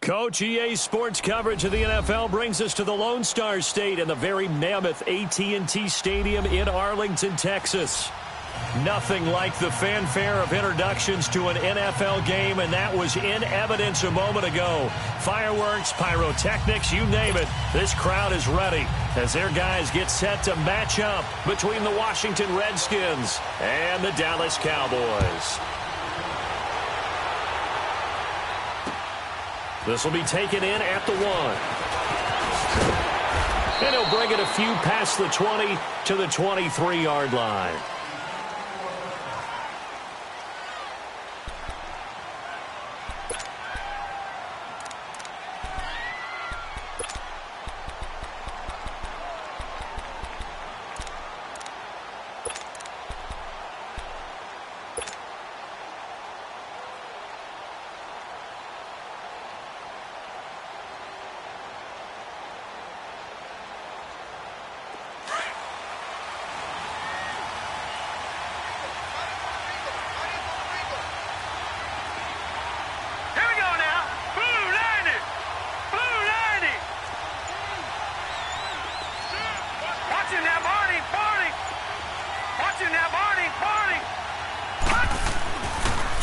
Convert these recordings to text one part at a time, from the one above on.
Coach, EA Sports coverage of the NFL brings us to the Lone Star State in the very mammoth AT&T Stadium in Arlington, Texas. Nothing like the fanfare of introductions to an NFL game, and that was in evidence a moment ago. Fireworks, pyrotechnics, you name it. This crowd is ready as their guys get set to match up between the Washington Redskins and the Dallas Cowboys. This will be taken in at the 1. And he'll bring it a few past the 20 to the 23-yard line.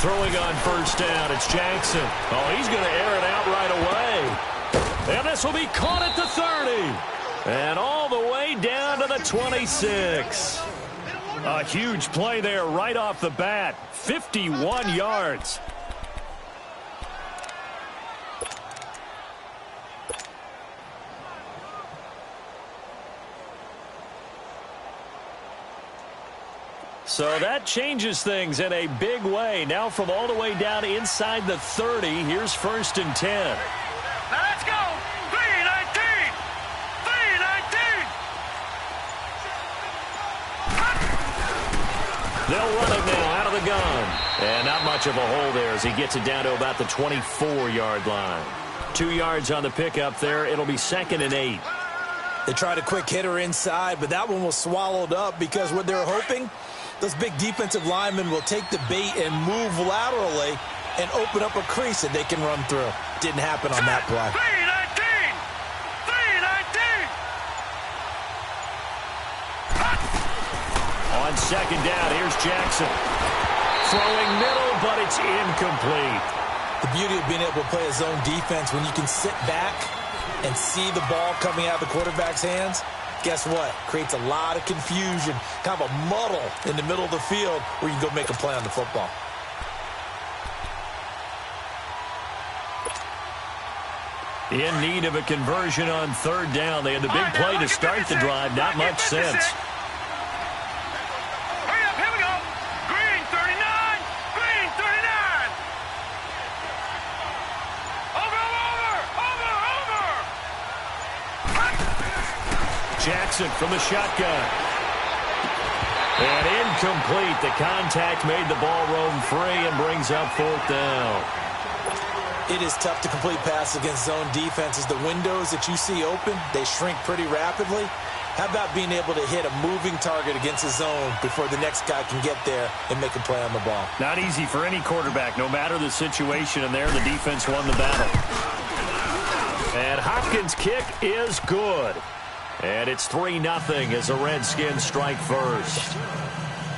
Throwing on first down, it's Jackson. Oh, he's going to air it out right away. And this will be caught at the 30. And all the way down to the 26. A huge play there right off the bat. 51 yards. So that changes things in a big way. Now from all the way down inside the 30, here's 1st and 10. Now let's go. 3-19. 3-19. They'll run it now out of the gun. And not much of a hole there as he gets it down to about the 24-yard line. 2 yards on the pickup there. It'll be 2nd and 8. They tried a quick hitter inside, but that one was swallowed up because what they're hoping, those big defensive linemen will take the bait and move laterally and open up a crease that they can run through. Didn't happen on that play. 3-19. 3-19. On 2nd down, here's Jackson. Throwing middle, but it's incomplete. The beauty of being able to play a zone defense when you can sit back and see the ball coming out of the quarterback's hands, guess what? Creates a lot of confusion, kind of a muddle in the middle of the field where you can go make a play on the football. In need of a conversion on 3rd down. They had the big play to start the drive. Not much sense. Hurry up, here we go. Green 39. Green 39. Over. Jackson from the shotgun. And incomplete. The contact made the ball roam free and brings up 4th down. It is tough to complete passes against zone defenses. The windows that you see open, they shrink pretty rapidly. How about being able to hit a moving target against a zone before the next guy can get there and make a play on the ball? Not easy for any quarterback, no matter the situation, and there the defense won the battle. And Hopkins' kick is good. And it's 3-0 as the Redskins strike first.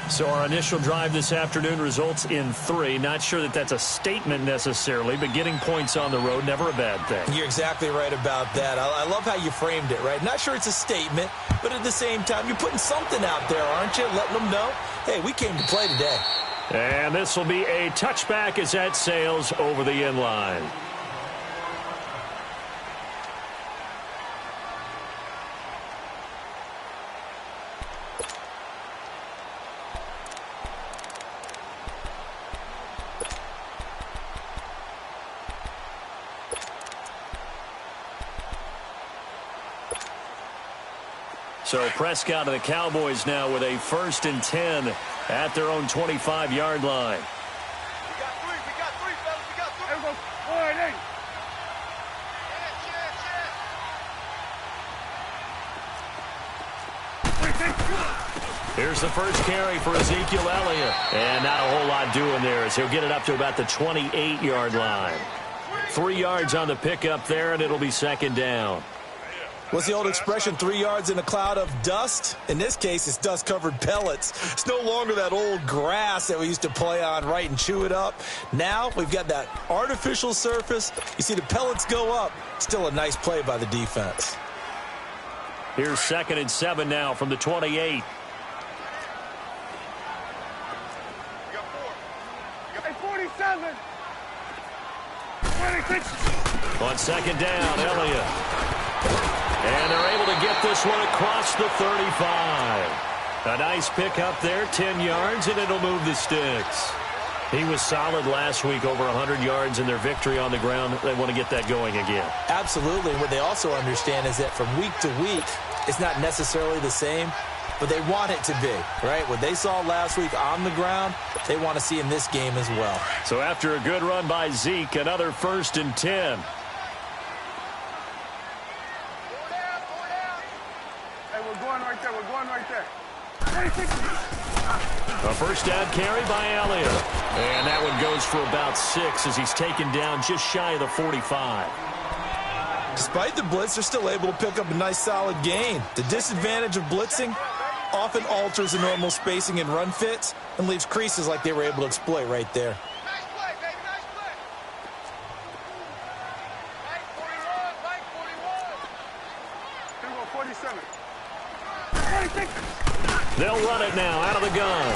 So our initial drive this afternoon results in 3. Not sure that that's a statement necessarily, but getting points on the road, never a bad thing. You're exactly right about that. I love how you framed it, right? Not sure it's a statement, but at the same time, you're putting something out there, aren't you? Letting them know, hey, we came to play today. And this will be a touchback as that sails over the end line. So Prescott of the Cowboys now with a 1st and 10 at their own 25-yard line. We got 3, fellas. We got 3. There we go. 4-8. Here's the first carry for Ezekiel Elliott. And not a whole lot doing there as he'll get it up to about the 28-yard line. 3 yards on the pickup there, and it'll be second down. What's the old expression, 3 yards in a cloud of dust? In this case, it's dust-covered pellets. It's no longer that old grass that we used to play on, right, and chew it up. Now we've got that artificial surface. You see the pellets go up. Still a nice play by the defense. Here's 2nd and 7 now from the 28. Hey, 47. 26. On 2nd down, Elliott. And they're able to get this one across the 35. A nice pickup there, 10 yards, and it'll move the sticks. He was solid last week, over 100 yards in their victory on the ground. They want to get that going again. Absolutely. What they also understand is that from week to week, it's not necessarily the same, but they want it to be, right? What they saw last week on the ground, they want to see in this game as well. So after a good run by Zeke, another 1st and 10. A first down carry by Elliott. And that one goes for about 6 as he's taken down just shy of the 45. Despite the blitz, they're still able to pick up a nice solid gain. The disadvantage of blitzing often alters the normal spacing and run fits and leaves creases like they were able to exploit right there. Nice play, baby, nice play. Mike 41, Mike 41. Here we go, 47. 46. They'll run it now out of the gun.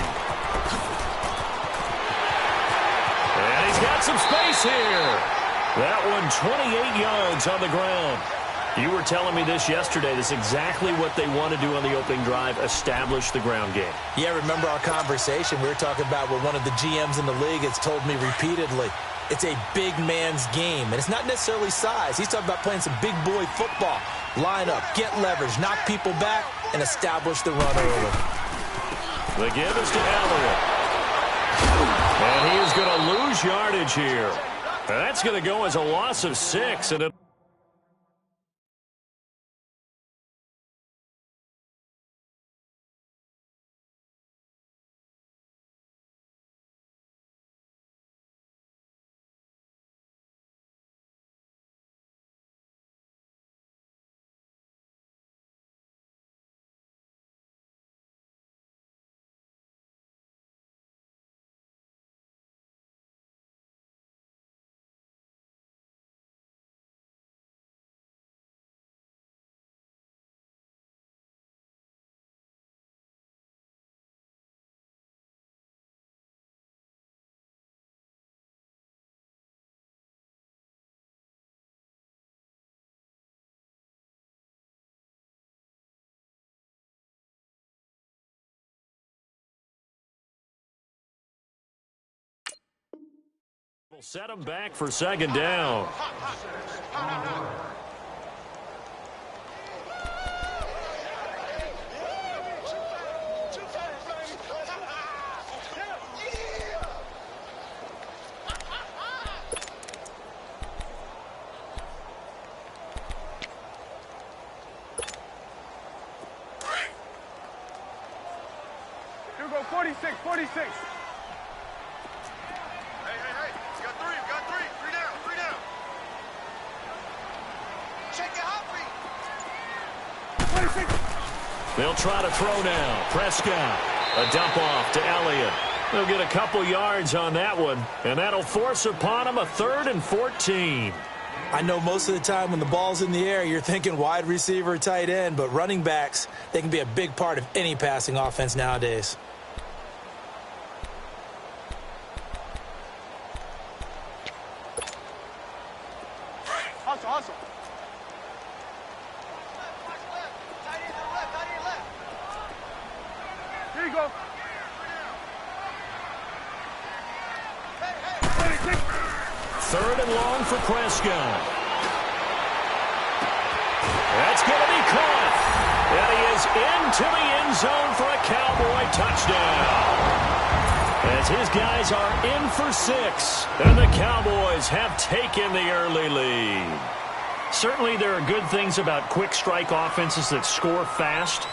And he's got some space here. That one 28 yards on the ground. You were telling me this yesterday. This is exactly what they want to do on the opening drive, establish the ground game. Yeah, remember our conversation. We were talking about what one of the GMs in the league has told me repeatedly. It's a big man's game, and it's not necessarily size. He's talking about playing some big boy football. Line up, get leverage, knock people back, and establish the run early. The give is to Elliott. And he is going to lose yardage here. And that's going to go as a loss of 6. And we'll set him back for 2nd down. Here we go, 46, 46. They'll try to throw now. Prescott, a dump off to Elliott. They'll get a couple yards on that one, and that'll force upon him a 3rd and 14. I know most of the time when the ball's in the air, you're thinking wide receiver, tight end, but running backs, they can be a big part of any passing offense nowadays. Hustle, hustle. Here you go. 3rd and long for Prescott. That's going to be caught. And he is into the end zone for a Cowboy touchdown. As his guys are in for 6. And the Cowboys have taken the early lead. Certainly there are good things about quick strike offenses that score fast.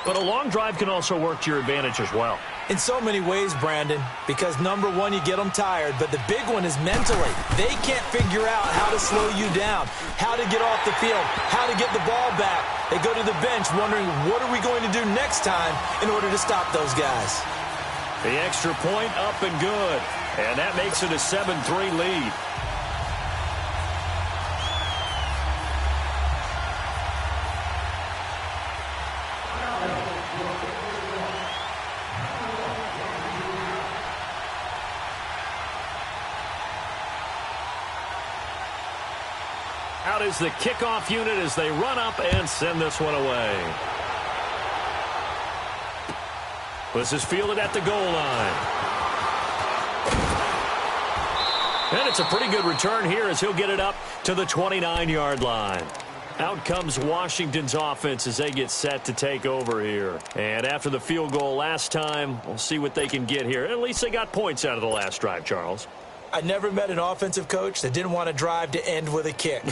But a long drive can also work to your advantage as well. In so many ways, Brandon, because number one, you get them tired, but the big one is mentally. They can't figure out how to slow you down, how to get off the field, how to get the ball back. They go to the bench wondering, what are we going to do next time in order to stop those guys? The extra point up and good, and that makes it a 7-3 lead. Out is the kickoff unit as they run up and send this one away. This is fielded at the goal line. And it's a pretty good return here as he'll get it up to the 29-yard line. Out comes Washington's offense as they get set to take over here. And after the field goal last time, we'll see what they can get here. At least they got points out of the last drive, Charles. I never met an offensive coach that didn't want to drive to end with a kick.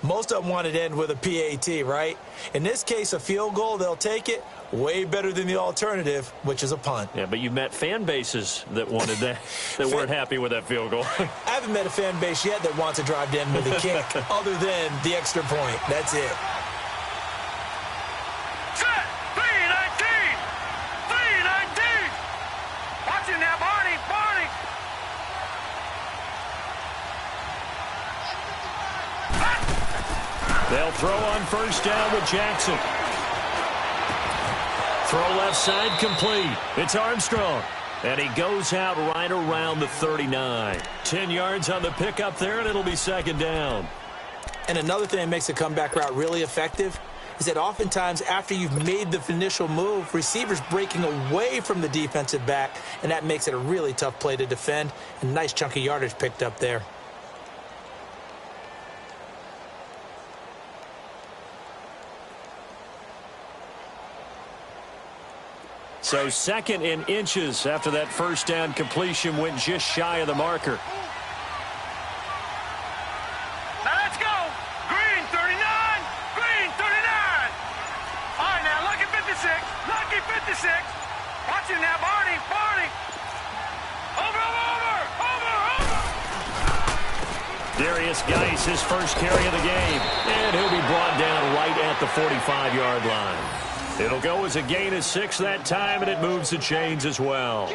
Most of them wanted to end with a PAT, right? In this case, a field goal, they'll take it. Way better than the alternative, which is a punt. Yeah, but you met fan bases that wanted that, that weren't happy with that field goal. I haven't met a fan base yet that wants to drive to end with a kick other than the extra point. That's it. Set. 3-19. 3-19. Watching now, Barney. Barney. They'll throw on first down with Jackson. Throw left side complete. It's Armstrong. And he goes out right around the 39. 10 yards on the pickup there, and it'll be second down. And another thing that makes a comeback route really effective is that oftentimes after you've made the initial move, receivers breaking away from the defensive back, and that makes it a really tough play to defend. And nice chunk of yardage picked up there. So second in inches after that first down completion went just shy of the marker. Now let's go. Green 39. Green 39. All right, now lucky 56. Lucky 56. Watch it now, Barney. Barney. Over. Darius Geis, his first carry of the game. And he'll be brought down right at the 45-yard line. It'll go as a gain of 6 that time, and it moves the chains as well.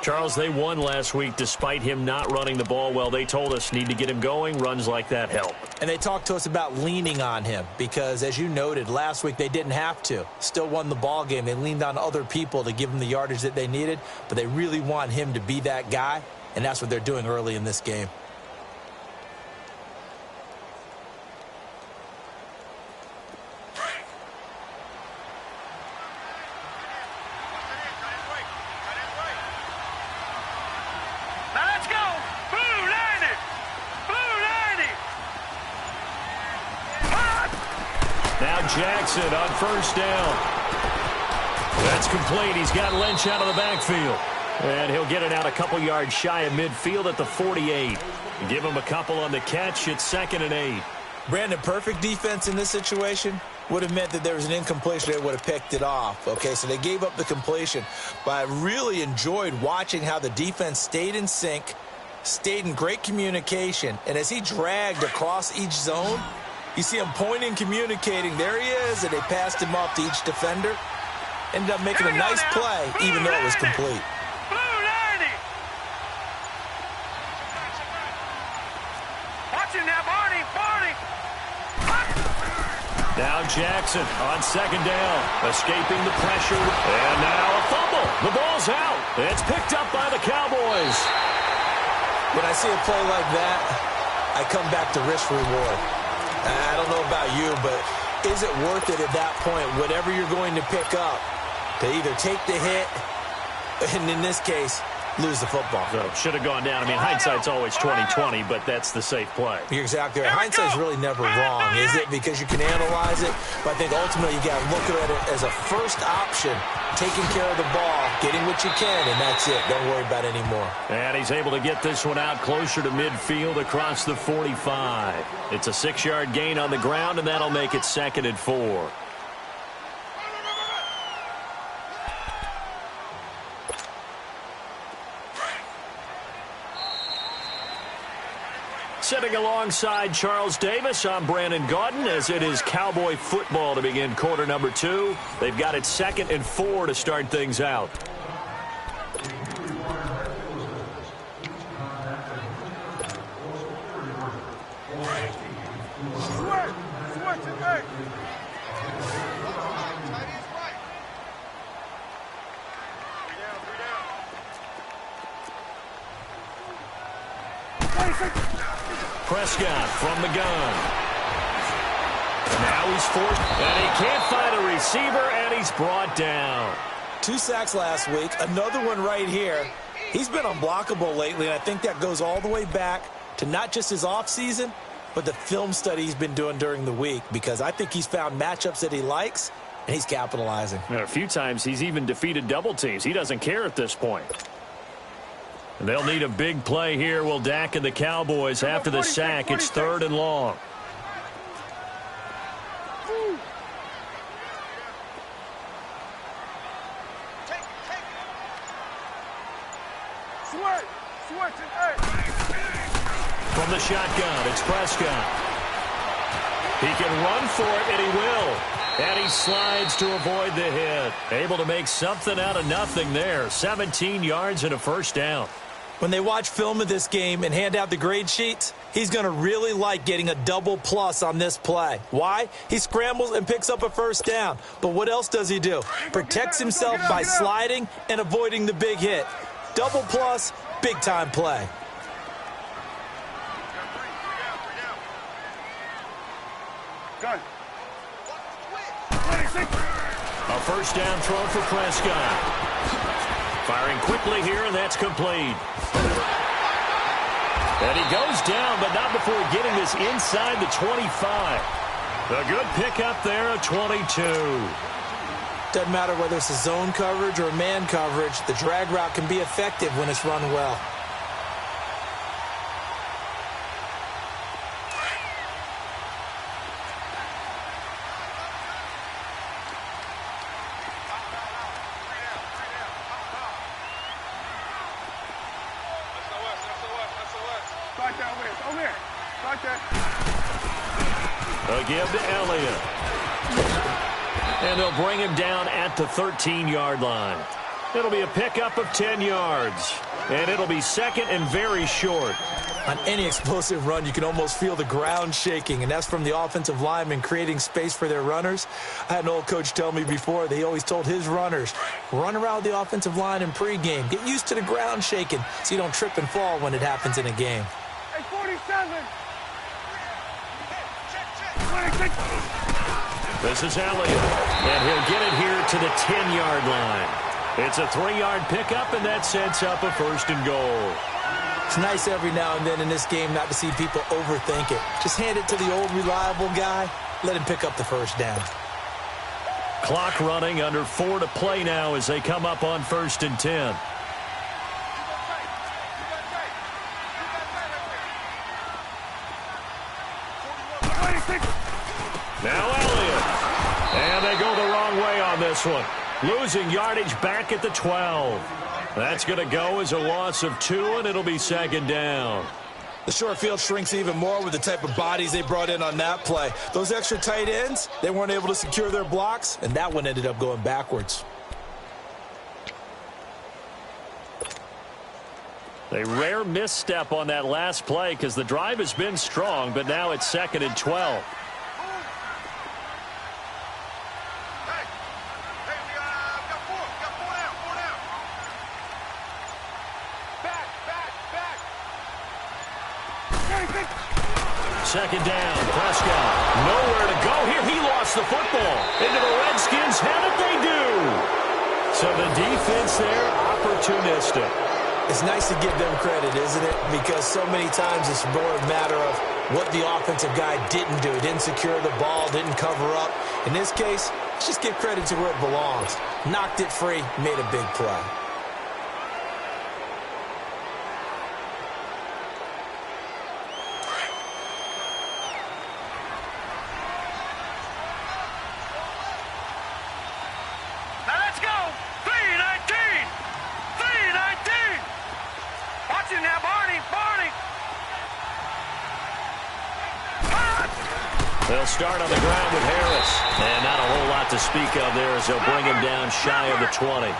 Charles, they won last week despite him not running the ball well. They told us need to get him going. Runs like that help. And they talked to us about leaning on him because, as you noted, last week they didn't have to. Still won the ball game. They leaned on other people to give them the yardage that they needed, but they really want him to be that guy, and that's what they're doing early in this game. Jackson on first down. That's complete. He's got Lynch out of the backfield. And he'll get it out a couple yards shy of midfield at the 48. Give him a couple on the catch. It's 2nd and 8. Brandon, perfect defense in this situation would have meant that there was an incompletion. They would have picked it off. Okay, so they gave up the completion. But I really enjoyed watching how the defense stayed in sync, stayed in great communication. And as he dragged across each zone, you see him pointing, communicating. There he is, and they passed him off to each defender. Ended up making a nice play, even though it was complete. Blue 90. Watching now, Barney. Barney. Now Jackson on second down, escaping the pressure. And now a fumble. The ball's out. It's picked up by the Cowboys. When I see a play like that, I come back to risk reward. I don't know about you, but is it worth it at that point, whatever you're going to pick up, to either take the hit, and in this case, lose the football? So should have gone down. I mean, hindsight's always 20/20, but that's the safe play. You're exactly right. Hindsight's really never wrong, is it? Because you can analyze it, but I think ultimately you got to look at it as a first option, taking care of the ball, getting what you can, and that's it. Don't worry about it anymore. And he's able to get this one out closer to midfield across the 45. It's a 6-yard gain on the ground, and that'll make it 2nd and 4. Sitting alongside Charles Davis, I'm Brandon Gaudin, as it is Cowboy football to begin quarter number 2. They've got it 2nd and 4 to start things out. Prescott from the gun. Now he's forced, and he can't find a receiver, and he's brought down. 2 sacks last week, another one right here. He's been unblockable lately, and I think that goes all the way back to not just his offseason, but the film study he's been doing during the week, because I think he's found matchups that he likes, and he's capitalizing. A few times he's even defeated double teams. He doesn't care at this point. And they'll need a big play here, will Dak and the Cowboys after the sack. It's 3rd and long. From the shotgun, it's Prescott. He can run for it, and he will. And he slides to avoid the hit. Able to make something out of nothing there. 17 yards and a first down. When they watch film of this game and hand out the grade sheets, he's going to really like getting a double plus on this play. Why? He scrambles and picks up a first down. But what else does he do? Protects himself by sliding and avoiding the big hit. Double plus, big-time play. A first down throw for Prescott. Firing quickly here, and that's complete. And he goes down, but not before getting this inside the 25. A good pickup there at 22. Doesn't matter whether it's a zone coverage or man coverage, the drag route can be effective when it's run well. A give to Elliott. And they'll bring him down at the 13-yard line. It'll be a pickup of 10 yards. And it'll be 2nd and very short. On any explosive run, you can almost feel the ground shaking, and that's from the offensive linemen creating space for their runners. I had an old coach tell me before, they always told his runners, run around the offensive line in pregame. Get used to the ground shaking so you don't trip and fall when it happens in a game. Hey, 47. This is Elliott, and he'll get it here to the 10-yard line. It's a 3-yard pickup, and that sets up a 1st and goal. It's nice every now and then in this game not to see people overthink it. Just hand it to the old reliable guy, let him pick up the first down. Clock running, under 4 to play now as they come up on 1st and 10. Now Elliott. And they go the wrong way on this one. Losing yardage back at the 12. That's going to go as a loss of 2, and it'll be 2nd down. The short field shrinks even more with the type of bodies they brought in on that play. Those extra tight ends, they weren't able to secure their blocks, and that one ended up going backwards. A rare misstep on that last play because the drive has been strong, but now it's 2nd and 12. Second down, Prescott. Nowhere to go here. He lost the football. Into the Redskins' hand it they do. So the defense there, opportunistic. It's nice to give them credit, isn't it? Because so many times it's more a matter of what the offensive guy didn't do. Didn't secure the ball, didn't cover up. In this case, let's just give credit to where it belongs. Knocked it free, made a big play. They'll start on the ground with Harris. And not a whole lot to speak of there as they'll bring him down shy of the 20.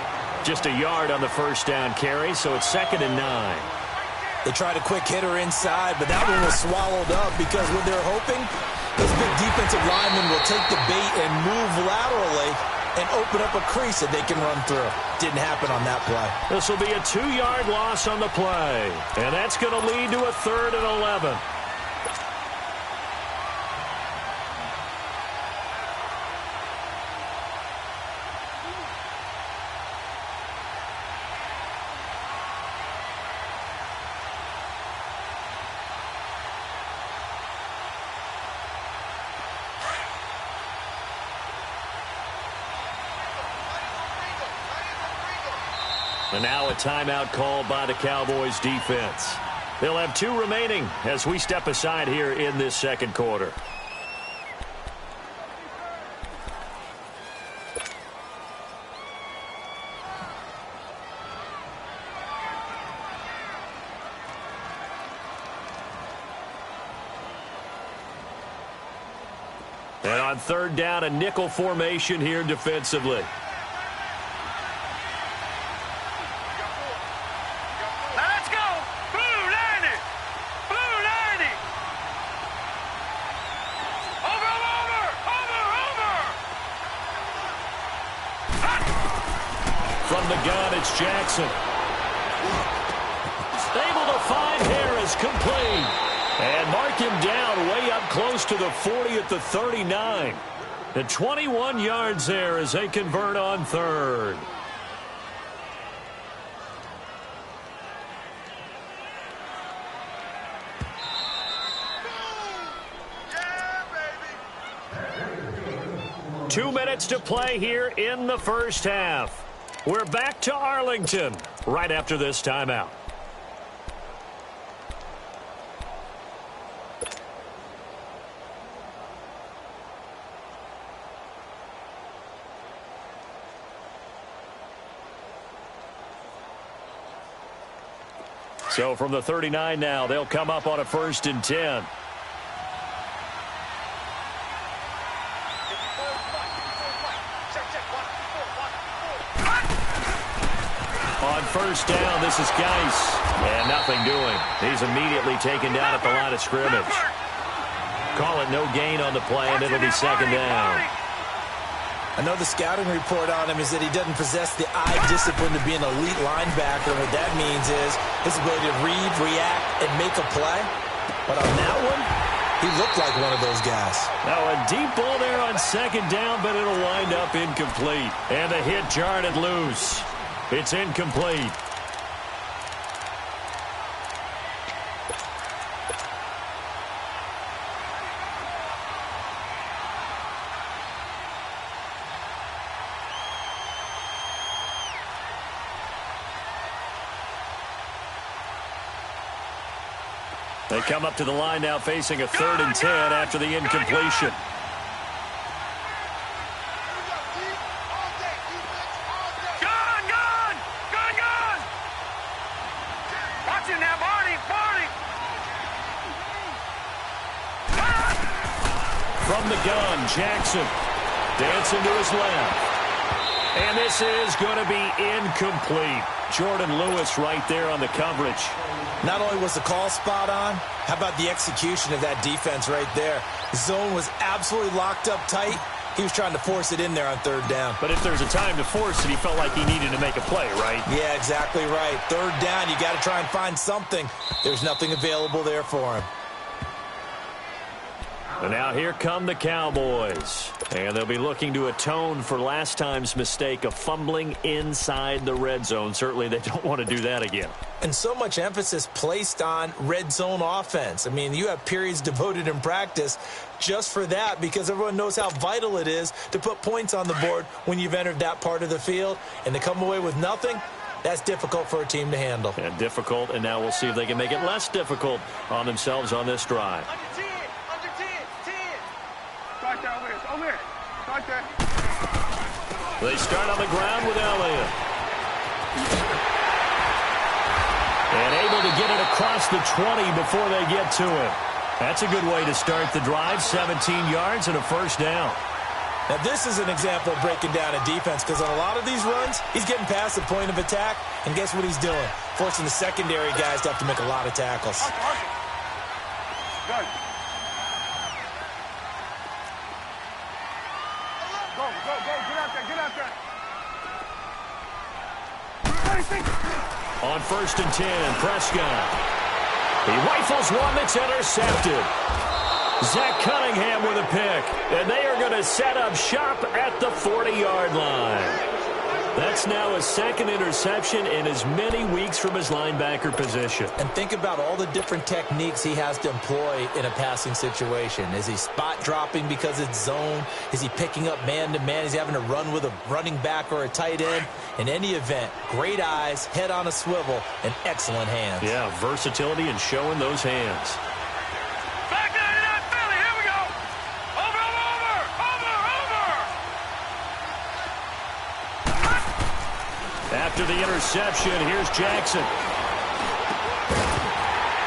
Just a yard on the first down carry, so it's 2nd and 9. They tried a quick hitter inside, but that one was swallowed up because what they're hoping, those big defensive linemen will take the bait and move laterally and open up a crease that they can run through. Didn't happen on that play. This will be a 2-yard loss on the play, and that's going to lead to a 3rd and 11. And now a timeout called by the Cowboys defense. They'll have 2 remaining as we step aside here in this second quarter. And on 3rd down, a nickel formation here defensively. From the gun, it's Jackson. Able to find Harris, complete. And mark him down way up close to the 40 at the 39. And 21 yards there as they convert on 3rd. Yeah, 2 minutes to play here in the first half. We're back to Arlington right after this timeout. So from the 39 now, they'll come up on a 1st and 10. On 1st down, this is Geis. And nothing doing. He's immediately taken down at the line of scrimmage. Call it no gain on the play, and it'll be 2nd down. I know the scouting report on him is that he doesn't possess the eye discipline to be an elite linebacker. What that means is his ability to read, react, and make a play. But on that one, he looked like one of those guys. Now a deep ball there on 2nd down, but it'll wind up incomplete. And the hit jarred it loose. It's incomplete. They come up to the line now facing a 3rd and 10 after the incompletion. From the gun, Jackson dancing to his left. And this is going to be incomplete. Jordan Lewis right there on the coverage. Not only was the call spot on, how about the execution of that defense right there? The zone was absolutely locked up tight. He was trying to force it in there on 3rd down. But if there's a time to force it, he felt like he needed to make a play, right? Yeah, exactly right. 3rd down, you got to try and find something. There's nothing available there for him. And now here come the Cowboys. And they'll be looking to atone for last time's mistake of fumbling inside the red zone. Certainly they don't want to do that again. And so much emphasis placed on red zone offense. I mean, you have periods devoted in practice just for that because everyone knows how vital it is to put points on the board when you've entered that part of the field. And to come away with nothing, that's difficult for a team to handle. And difficult, and now we'll see if they can make it less difficult on themselves on this drive. They start on the ground with Elliott. And able to get it across the 20 before they get to him. That's a good way to start the drive. 17 yards and a first down. Now, this is an example of breaking down a defense because on a lot of these runs, he's getting past the point of attack, and guess what he's doing? Forcing the secondary guys to have to make a lot of tackles. Good. Go, get out there. On 1st and 10, Prescott. He rifles one that's intercepted. Zach Cunningham with a pick, and they are going to set up shop at the 40-yard line. That's now his second interception in as many weeks from his linebacker position. And think about all the different techniques he has to employ in a passing situation. Is he spot dropping because it's zone? Is he picking up man-to-man? Is he having to run with a running back or a tight end? In any event, great eyes, head on a swivel, and excellent hands. Yeah, versatility and showing those hands. After the interception, here's Jackson.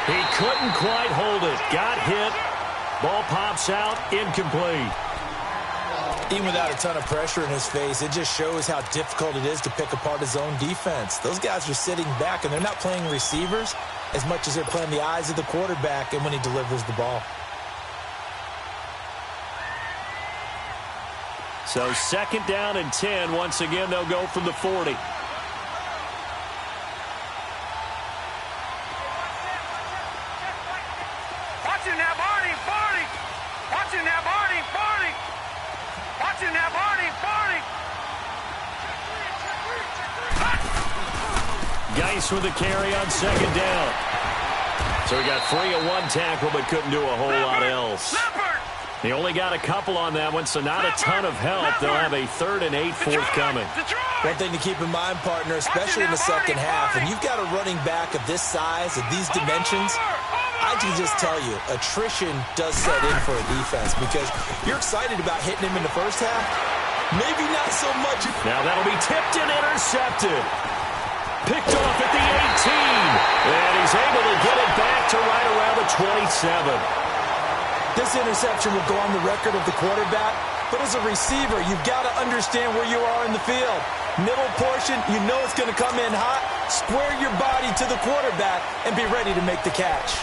He couldn't quite hold it. Got hit. Ball pops out. Incomplete. Even without a ton of pressure in his face, it just shows how difficult it is to pick apart his own defense. Those guys are sitting back, and they're not playing receivers as much as they're playing the eyes of the quarterback and when he delivers the ball. So 2nd down and 10. Once again, they'll go from the 40. Geis with a carry on 2nd down. So he got free of one tackle but couldn't do a whole lot else. He only got a couple on that one, so not a ton of help. They'll have a 3rd and 8 forthcoming. One thing to keep in mind, partner, especially in the second half, when you've got a running back of this size, of these dimensions, I can just tell you, attrition does set in for a defense because you're excited about hitting him in the first half. Maybe not so much. Now that'll be tipped and intercepted. Picked off at the 18. And he's able to get it back to right around the 27. This interception will go on the record of the quarterback, but as a receiver, you've got to understand where you are in the field. Middle portion, you know it's going to come in hot. Square your body to the quarterback and be ready to make the catch.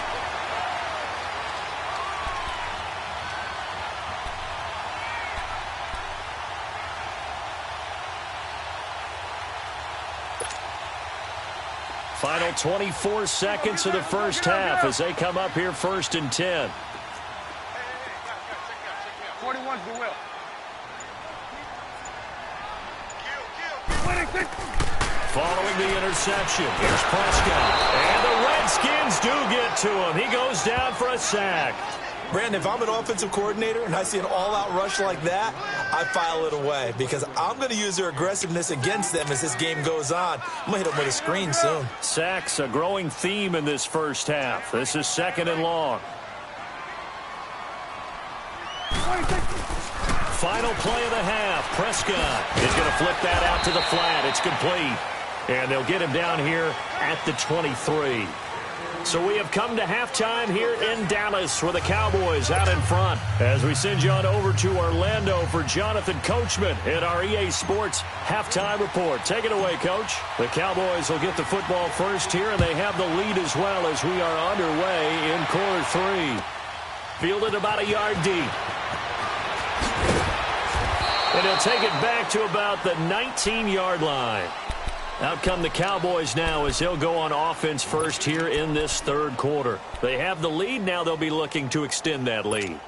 Final 24 seconds of the first half as they come up here 1st and 10. 41's the will. Following the interception, here's Prescott. And the Redskins do get to him. He goes down for a sack. Brandon, if I'm an offensive coordinator and I see an all-out rush like that, I file it away because I'm going to use their aggressiveness against them as this game goes on. I'm going to hit them with a screen soon. Sacks, a growing theme in this first half. This is 2nd and long. Final play of the half. Prescott is going to flip that out to the flat. It's complete. And they'll get him down here at the 23. So we have come to halftime here in Dallas with the Cowboys out in front. As we send you on over to Orlando for Jonathan Coachman in our EA Sports halftime report. Take it away, Coach. The Cowboys will get the football first here, and they have the lead as well as we are underway in quarter 3. Fielded about a yard deep. And he'll take it back to about the 19-yard line. Out come the Cowboys now as they'll go on offense first here in this 3rd quarter. They have the lead. Now they'll be looking to extend that lead.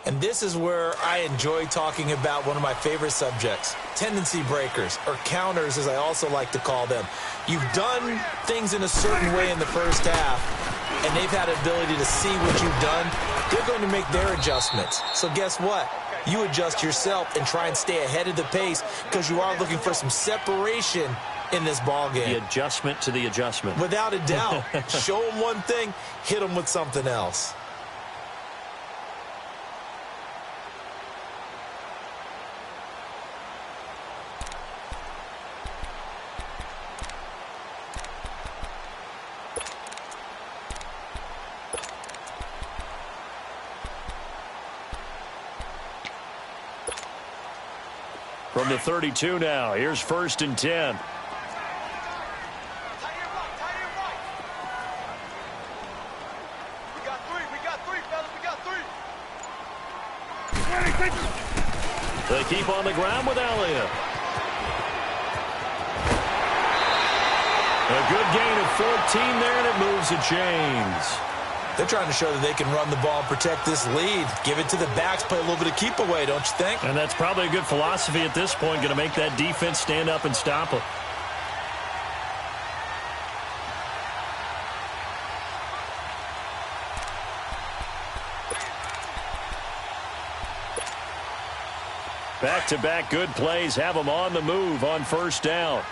And this is where I enjoy talking about one of my favorite subjects, tendency breakers, or counters as I also like to call them. You've done things in a certain way in the first half, and they've had an ability to see what you've done. They're going to make their adjustments. So guess what? You adjust yourself and try and stay ahead of the pace because you are looking for some separation in this ball game. The adjustment to the adjustment. Without a doubt. Show them one thing, hit them with something else. From the 32 now, here's 1st and 10. They keep on the ground with Elliott. A good gain of 14 there, and it moves the chains. They're trying to show that they can run the ball and protect this lead. Give it to the backs, play a little bit of keep away, don't you think? And that's probably a good philosophy at this point, going to make that defense stand up and stop them. Back-to-back good plays have them on the move on 1st down.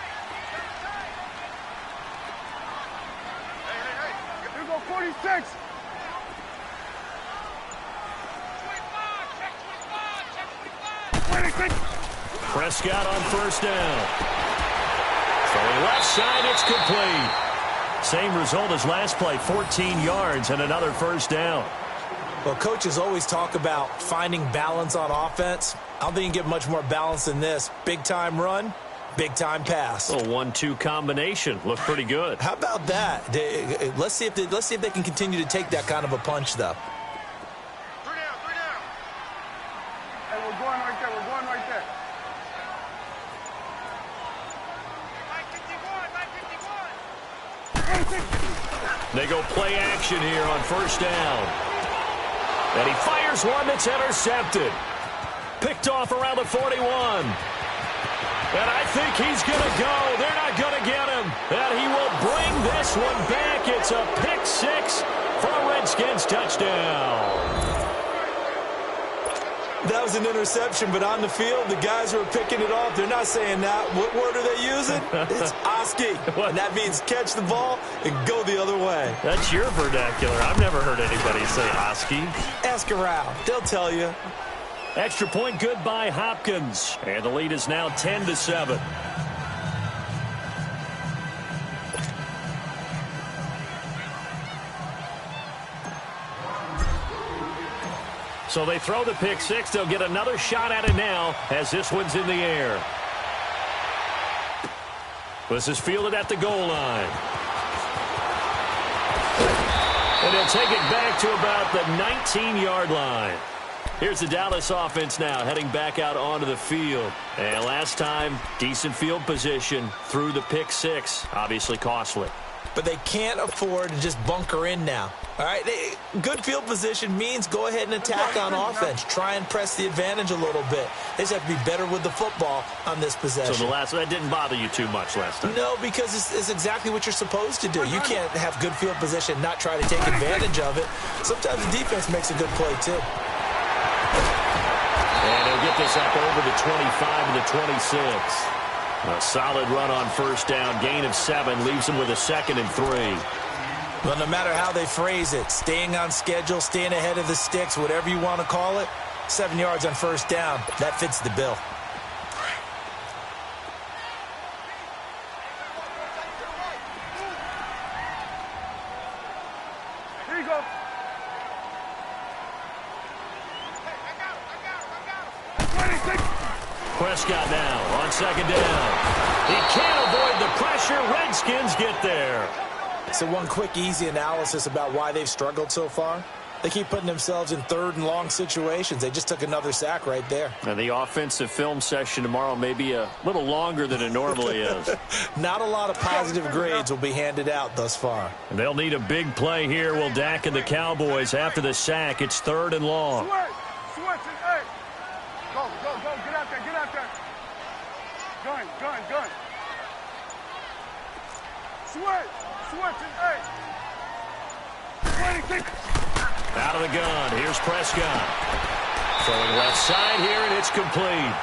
Here go 46. Prescott on 1st down. Throwing left side, it's complete. Same result as last play, 14 yards and another 1st down. Well, coaches always talk about finding balance on offense. I don't think you can get much more balance than this. Big-time run, big-time pass. A 1-2 combination. Looked pretty good. How about that? Let's see if they can continue to take that kind of a punch, though. 3 down. Hey, we're going right there. We're going right there. They go play action here on 1st down. And he fires one that's intercepted. Picked off around the 41. And I think he's going to go. They're not going to get him. And he will bring this one back. It's a pick 6 for a Redskins touchdown. That was an interception, but on the field, the guys who are picking it off, they're not saying that. What word are they using? It's Oski. And that means catch the ball and go the other way. That's your vernacular. I've never heard anybody say Oski. Ask around. They'll tell you. Extra point good by Hopkins. And the lead is now 10-7. So they throw the pick 6. They'll get another shot at it now as this one's in the air. This is fielded at the goal line. And they'll take it back to about the 19-yard line. Here's the Dallas offense now heading back out onto the field. And last time, decent field position through the pick 6. Obviously costly. But they can't afford to just bunker in now. All right, good field position means go ahead and attack on offense. Try and press the advantage a little bit. They just have to be better with the football on this possession. So that didn't bother you too much last time? No, because it's exactly what you're supposed to do. You can't have good field position and not try to take advantage of it. Sometimes the defense makes a good play, too. And he'll get this up over the 25 and the 26. A solid run on 1st down. Gain of 7 leaves him with a 2nd and 3. Well, no matter how they phrase it, staying on schedule, staying ahead of the sticks, whatever you want to call it, 7 yards on 1st down, that fits the bill. Here you go. Prescott now on 2nd down. He can't avoid the pressure. Redskins get there. So one quick, easy analysis about why they've struggled so far. They keep putting themselves in 3rd and long situations. They just took another sack right there. And the offensive film session tomorrow may be a little longer than it normally is. Not a lot of positive grades will be handed out thus far. And they'll need a big play here. Will Dak and the Cowboys after the sack. It's 3rd and long. Switch, and hey. Go, get out there. Gun. Switch, and hey. 26. Out of the gun. Here's Prescott. Throwing left side here, and it's complete.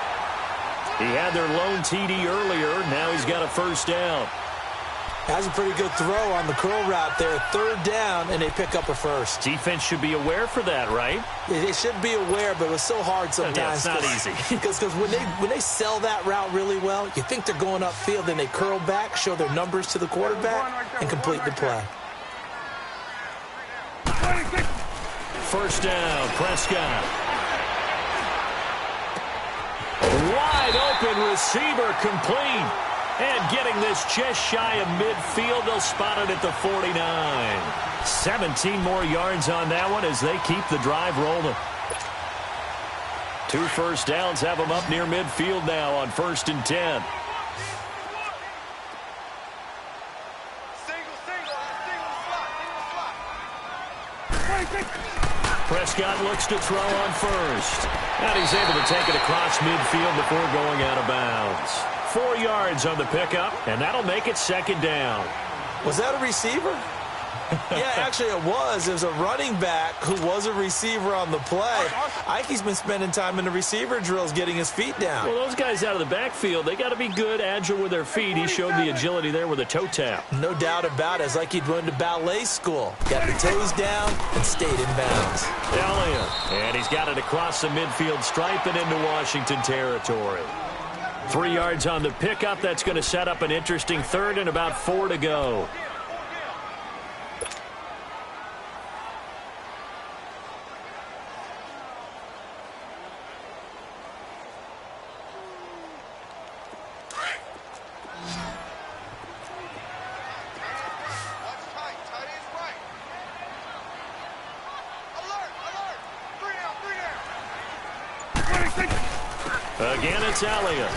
He had their lone TD earlier. Now he's got a 1st down. That's a pretty good throw on the curl route there. 3rd down, and they pick up a 1st. Defense should be aware for that, right? They should be aware, but it's so hard sometimes. Yeah, it's not easy. Because when they sell that route really well, you think they're going upfield, then they curl back, show their numbers to the quarterback, and complete the play. 1st down, Prescott. Wide open. open receiver complete. And getting this just shy of midfield, they'll spot it at the 49. 17 more yards on that one as they keep the drive rolling. 2 first downs have them up near midfield now on 1st and 10. Prescott looks to throw on first. And he's able to take it across midfield before going out of bounds. 4 yards on the pickup, and that'll make it 2nd down. Was that a receiver? Yeah, actually it was. It was a running back who was a receiver on the play. Ikey's been spending time in the receiver drills getting his feet down. Well, those guys out of the backfield, they got to be good, agile with their feet. He showed the agility there with a toe tap. No doubt about it. It's like he'd run to ballet school. Got the toes down and stayed in bounds. Elliott, and he's got it across the midfield stripe and into Washington territory. 3 yards on the pickup. That's going to set up an interesting 3rd and about 4 to go. Again, it's Elliott.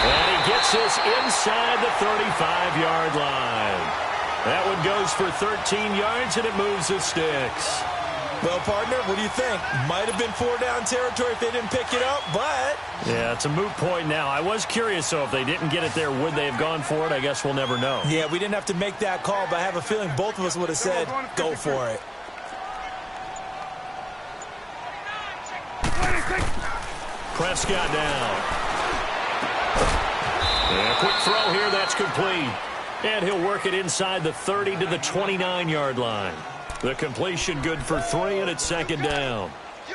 And he gets this inside the 35-yard line. That one goes for 13 yards, and it moves the sticks. Well, partner, what do you think? Might have been 4-down territory if they didn't pick it up, but... Yeah, it's a moot point now. I was curious, though, if they didn't get it there, would they have gone for it? I guess we'll never know. Yeah, we didn't have to make that call, but I have a feeling both of us would have said, go for it. Prescott down. And a quick throw here, that's complete. And he'll work it inside the 30 to the 29-yard line. The completion good for 3, and it's 2nd down.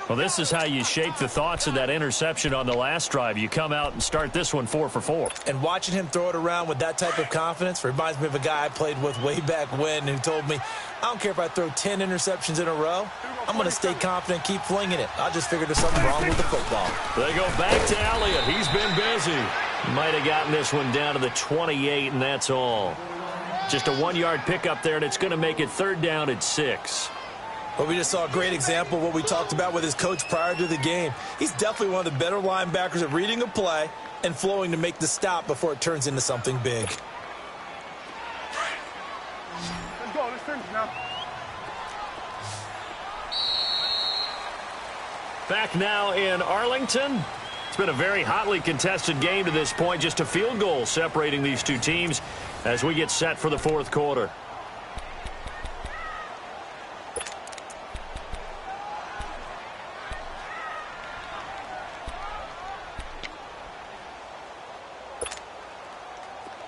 Well, this is how you shape the thoughts of that interception on the last drive. You come out and start this one 4 for 4. And watching him throw it around with that type of confidence reminds me of a guy I played with way back when who told me, I don't care if I throw 10 interceptions in a row. I'm going to stay confident, keep flinging it. I just figured there's something wrong with the football. They go back to Elliott. He's been busy. Might have gotten this one down to the 28, and that's all. Just a 1-yard pickup there, and it's going to make it 3rd down at 6. Well, we just saw a great example of what we talked about with his coach prior to the game. He's definitely one of the better linebackers at reading a play and flowing to make the stop before it turns into something big. Let's go. Let's finish now. Back now in Arlington. It's been a very hotly contested game to this point. Just a field goal separating these two teams as we get set for the 4th quarter.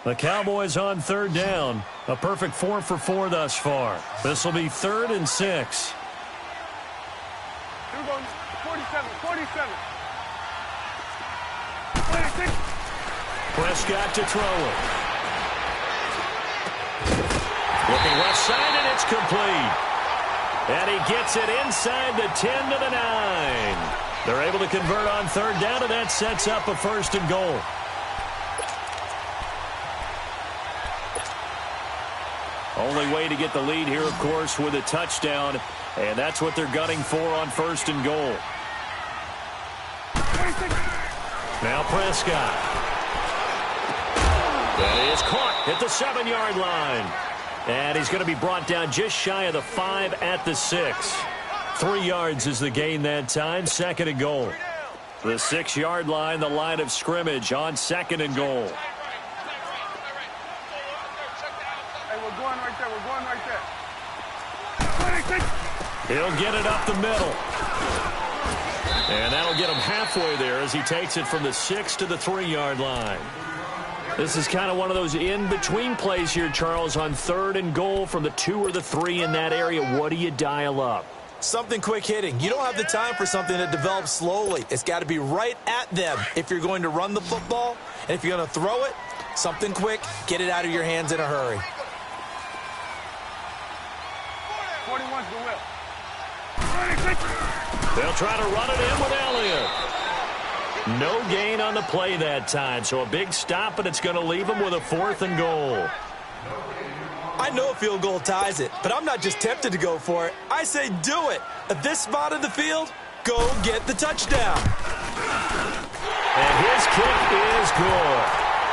The Cowboys on 3rd down. A perfect 4 for 4 thus far. This will be 3rd and 6. 47. 26. Prescott to throw it. Looking left side, and it's complete. And he gets it inside the 10 to the 9. They're able to convert on 3rd down, and that sets up a 1st and goal. Only way to get the lead here, of course, with a touchdown. And that's what they're gunning for on 1st and goal. Now Prescott. That is caught at the 7-yard line. And he's going to be brought down just shy of the 5 at the 6. 3 yards is the gain that time. 2nd and goal. The 6-yard line, the line of scrimmage on 2nd and goal. He'll get it up the middle. And that'll get him halfway there as he takes it from the 6 to the 3-yard line. This is kind of one of those in-between plays here, Charles, on 3rd and goal from the 2 or the 3 in that area. What do you dial up? Something quick hitting. You don't have the time for something that develops slowly. It's got to be right at them if you're going to run the football. And if you're going to throw it, something quick, get it out of your hands in a hurry. 41's the whip. They'll try to run it in with Elliott. No gain on the play that time, so a big stop, and it's going to leave them with a 4th and goal. I know a field goal ties it, but I'm not just tempted to go for it. I say do it. At this spot of the field, go get the touchdown. And his kick is good.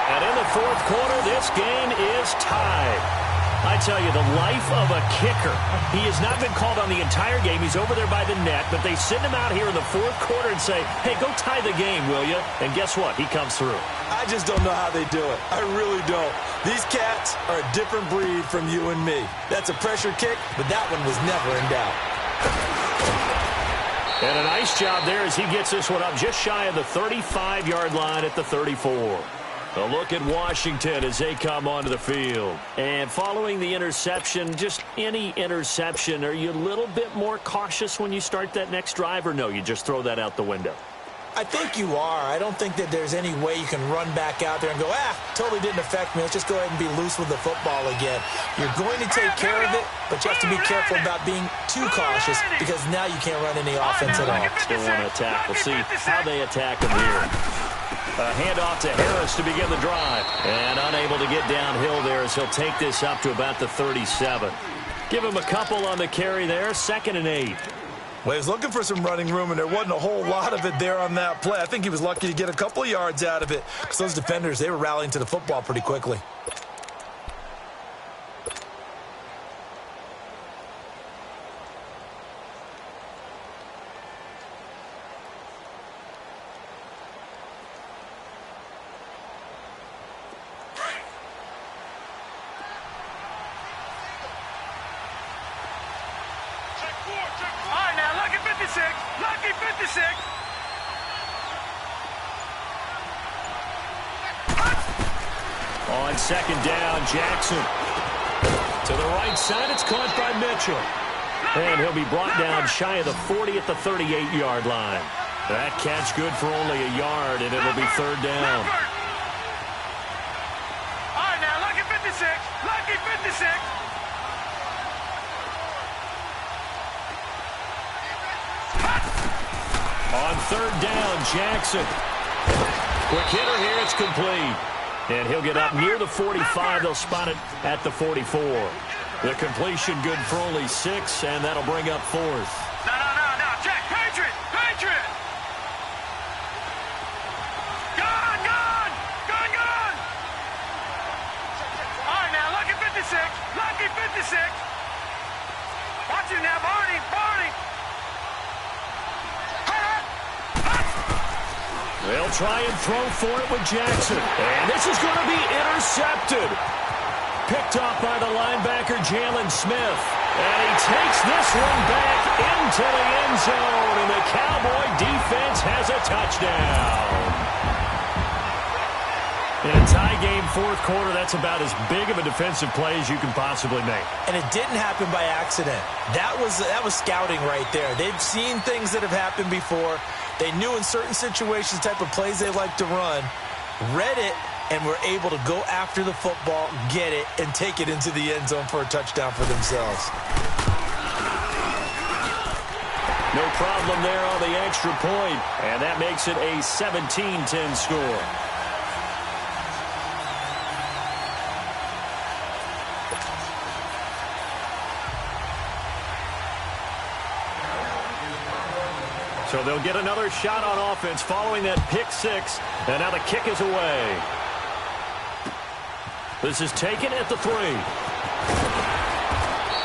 And in the 4th quarter, this game is tied. I tell you, the life of a kicker. He has not been called on the entire game. He's over there by the net, but they send him out here in the 4th quarter and say, hey, go tie the game, will you? And guess what? He comes through. I just don't know how they do it. I really don't. These cats are a different breed from you and me. That's a pressure kick, but that one was never in doubt. And a nice job there as he gets this one up just shy of the 35-yard line at the 34. A look at Washington as they come onto the field. And following the interception, just any interception, are you a little bit more cautious when you start that next drive, or no, you just throw that out the window? I think you are. I don't think that there's any way you can run back out there and go, totally didn't affect me. Let's just go ahead and be loose with the football again. You're going to take care of it, but you have to be careful about being too cautious because now you can't run any offense at all. Still want to attack. We'll see how they attack him here. A handoff to Harris to begin the drive. And unable to get downhill there as he'll take this up to about the 37. Give him a couple on the carry there. 2nd and 8. Well, he was looking for some running room, and there wasn't a whole lot of it there on that play. I think he was lucky to get a couple of yards out of it because those defenders, they were rallying to the football pretty quickly. Lucky 56. On 2nd down, Jackson. To the right side, it's caught by Mitchell. And he'll be brought down shy of the 40 at the 38-yard line. That catch good for only a yard, and it'll be 3rd down. All right, now, lucky 56. Lucky 56. On 3rd down, Jackson. Quick hitter here, it's complete. And he'll get up near the 45. They'll spot it at the 44. The completion good for only 6, and that'll bring up 4th. No, Jack, Patriot. Gone. All right, now, lucky 56. Watch it now, Barney. They'll try and throw for it with Jackson. And this is going to be intercepted. Picked off by the linebacker, Jalen Smith. And he takes this one back into the end zone. And the Cowboy defense has a touchdown. In a tie game, 4th quarter, that's about as big of a defensive play as you can possibly make. And it didn't happen by accident. That was scouting right there. They've seen things that have happened before. They knew in certain situations the type of plays they like to run, read it, and were able to go after the football, get it, and take it into the end zone for a touchdown for themselves. No problem there on the extra point, and that makes it a 17-10 score. So they'll get another shot on offense following that pick 6. And now the kick is away. This is taken at the 3.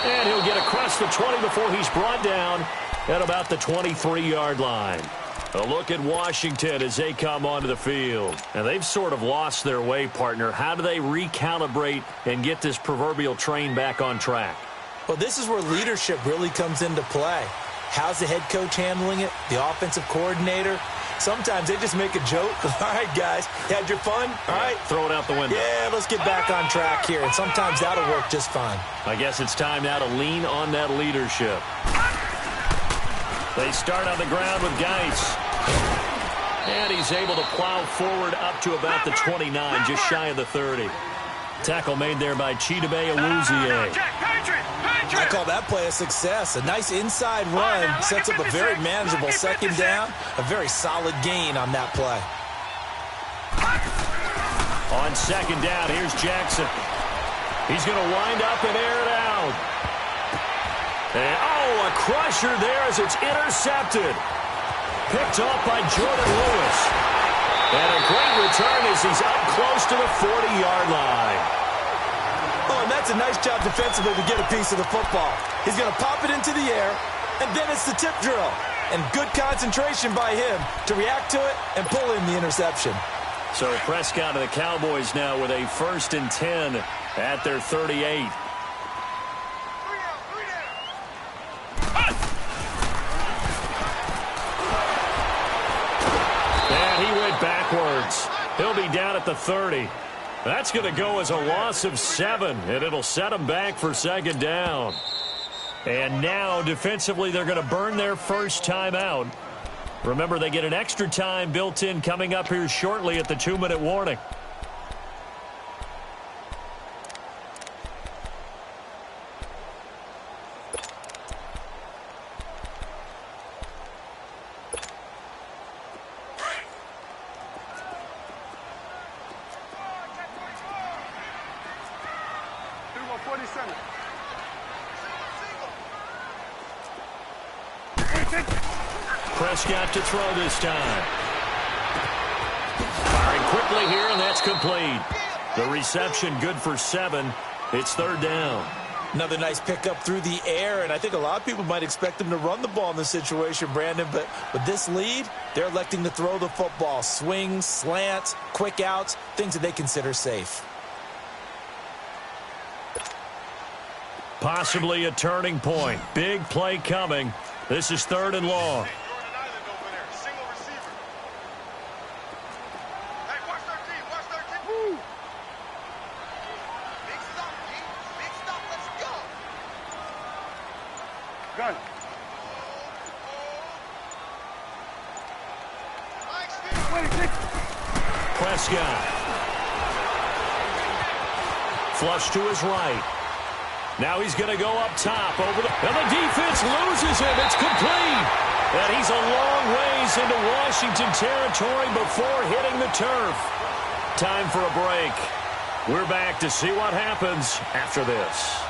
And he'll get across the 20 before he's brought down at about the 23-yard line. A look at Washington as they come onto the field. And they've sort of lost their way, partner. How do they recalibrate and get this proverbial train back on track? Well, this is where leadership really comes into play. How's the head coach handling it? The offensive coordinator? Sometimes they just make a joke. All right, guys, had your fun? All right. Throw it out the window. Yeah, let's get back on track here. And sometimes that'll work just fine. I guess it's time now to lean on that leadership. They start on the ground with Geis. And he's able to plow forward up to about the 29, just shy of the 30. Tackle made there by Chidobe Awuzie. Jack, Patriot. I call that play a success. A nice inside run sets up a very manageable second down. A very solid gain on that play. On second down, here's Jackson. He's going to wind up and air it out. And, a crusher there as it's intercepted. Picked off by Jordan Lewis. And a great return as he's up close to the 40-yard line. Oh, and that's a nice job defensively to get a piece of the football. He's going to pop it into the air, and then it's the tip drill. And good concentration by him to react to it and pull in the interception. So Prescott and the Cowboys now with a 1st and 10 at their 38. And he went backwards. He'll be down at the 30. That's going to go as a loss of 7, and it'll set them back for second down. And now defensively they're going to burn their first timeout. Remember, they get an extra time built in coming up here shortly at the 2-minute warning. Prescott to throw this time. Firing quickly here, and that's complete. The reception good for 7. It's 3rd down. Another nice pickup through the air, and I think a lot of people might expect them to run the ball in this situation, Brandon, but with this lead, they're electing to throw the football. Swings, slants, quick outs, things that they consider safe. Possibly a turning point. Big play coming. This is 3rd and long. Prescott. Flush to his right. Now he's going to go up top over the... And the defense loses him. It's complete. And he's a long ways into Washington territory before hitting the turf. Time for a break. We're back to see what happens after this.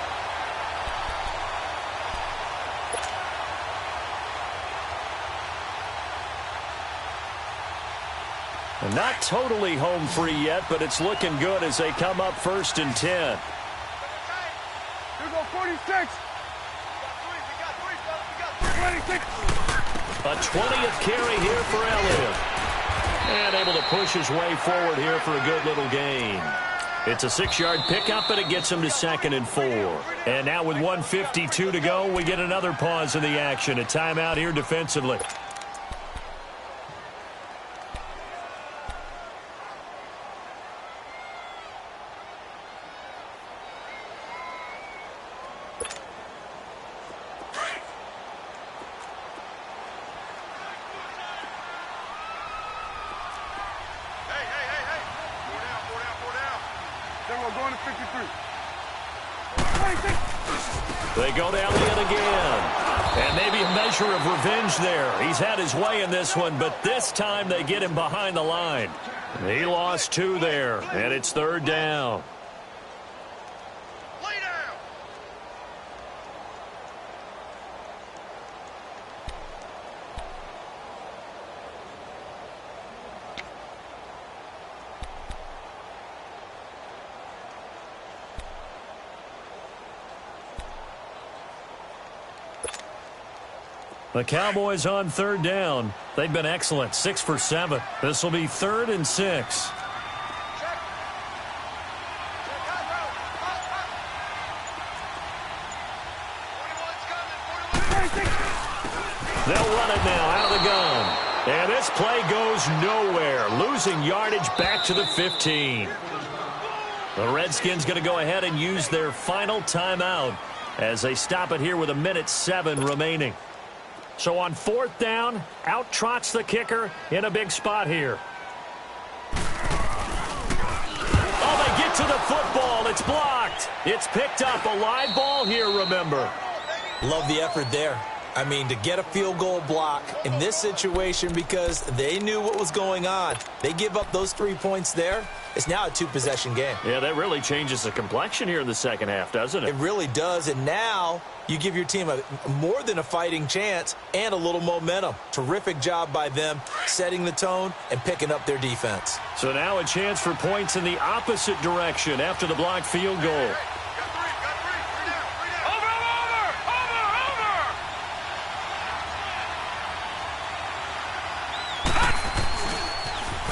And not totally home free yet, but it's looking good as they come up 1st and 10. Here go 46. A 20th carry here for Elliott. And able to push his way forward here for a good little gain. It's a 6-yard pickup, and it gets him to 2nd and 4. And now with 1:52 to go, we get another pause in the action. A timeout here defensively. They go down the end again. And maybe a measure of revenge there. He's had his way in this one, but this time they get him behind the line. He lost 2 there, and it's 3rd down. The Cowboys on 3rd down. They've been excellent, 6 for 7. This will be 3rd and 6. They'll run it now out of the gun. And this play goes nowhere, losing yardage back to the 15. The Redskins going to go ahead and use their final timeout as they stop it here with 1:07 remaining. So on 4th down, out trots the kicker in a big spot here. Oh, they get to the football. it's blocked. It's picked up. A live ball here, remember. Love the effort there. I mean, to get a field goal block in this situation because they knew what was going on. They give up those 3 points there. It's now a two-possession game. Yeah, that really changes the complexion here in the second half, doesn't it? It really does, and now you give your team more than a fighting chance and a little momentum. Terrific job by them setting the tone and picking up their defense. So now a chance for points in the opposite direction after the blocked field goal.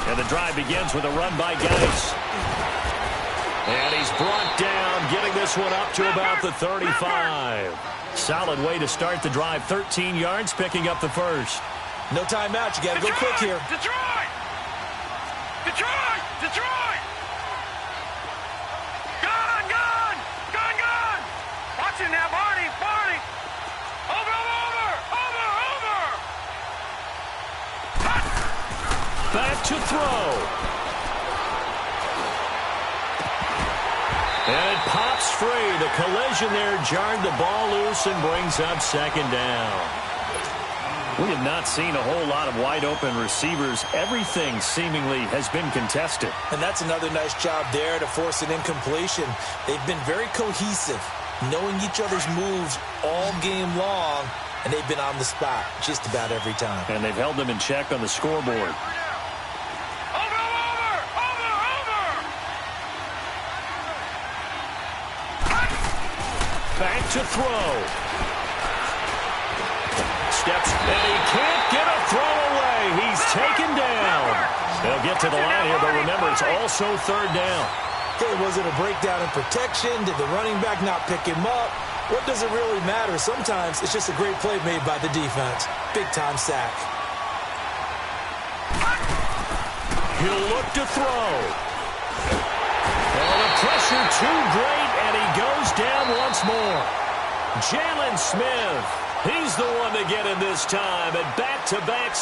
And the drive begins with a run by Geis. And he's brought down, getting this one up to about the 35. Solid way to start the drive. 13 yards, picking up the first. No timeout. You got to go quick here. Detroit! Detroit! Detroit! Gun! Gun! Gun! Gun! Watch it now, Barney! Barney! Over! Back to throw. And it pops free. The collision there jarred the ball loose and brings up second down. We have not seen a whole lot of wide-open receivers. Everything seemingly has been contested. And that's another nice job there to force an incompletion. They've been very cohesive, knowing each other's moves all game long, and they've been on the spot just about every time. And they've held them in check on the scoreboard. Back to throw. Steps, and he can't get a throw away. He's taken down. They'll get to the line here, but remember, it's also third down. Okay, was it a breakdown in protection? Did the running back not pick him up? What does it really matter? Sometimes it's just a great play made by the defense. Big-time sack. He'll look to throw. Oh, the pressure too great, and he goes down once more. Jalen Smith, he's the one to get him this time, and back-to-back